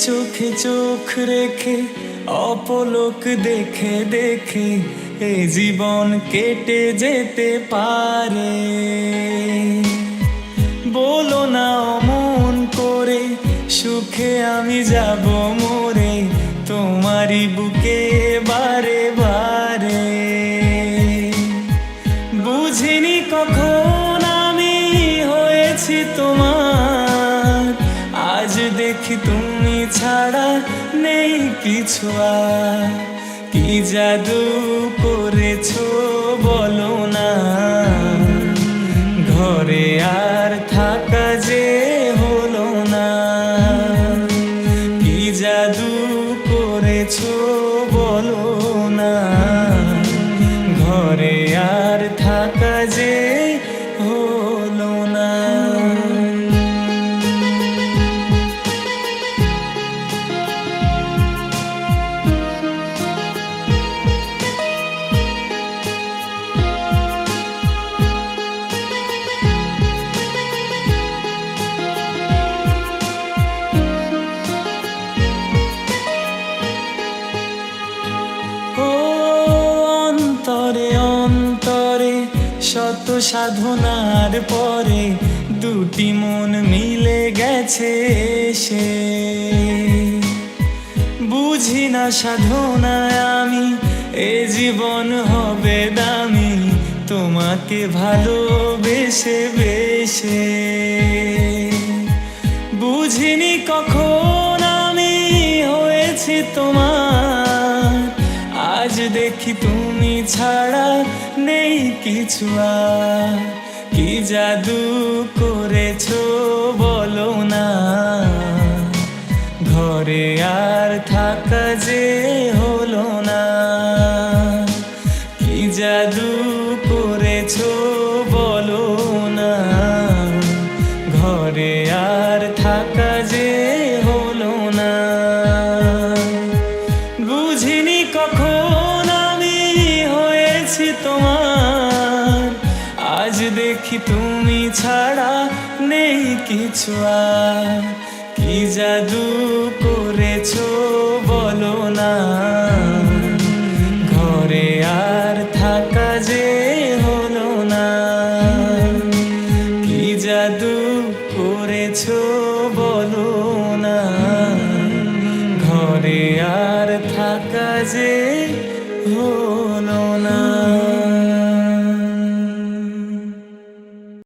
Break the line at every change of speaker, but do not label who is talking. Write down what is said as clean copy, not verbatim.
চোখে চোখ রেখে অপলক দেখে দেখে এ জীবন কেটে যেতে পারে। বলো না অমন করে, সুখে আমি যাব মরে তোমারই বুকে বারে বারে। বুঝিনি কখন আমি হয়েছি তোমার, আজ দেখি তুমি ছাড়া নেই কিছু আর। কি জাদু করেছো বলো না, ঘরে আর থাকা যে হলো না। কি জাদু করেছো বলো না, ঘরে আর থাকা যে হলো না। অন্তরে অন্তরে শত সাধনার পরে দুটি মন মিলে গেছে সে। বুঝি না সাধনায় আমি এ জীবন হবে দামি, তোমাকে ভালোবেসে বেসে। বুঝিনি কখন আমি হয়েছি তোমার, আজ দেখি তুমি ছাড়া নেই কিছু আর। কি জাদু করেছো বলো না, ঘরে আর থাকা যে হলো না। কি জাদু করেছো বলো না, ঘরে আর থাকা যে হলো না। বুঝিনি কখন আমি হয়েছি তোমার, আজ দেখি তুমি ছাড়া নেই কিছু আর। কি জাদু করেছো বলো না, ঘরে আর থাকা যে হলো না। কি জাদু করেছো বলো না, ঘরে আর থাকা যে হলো না।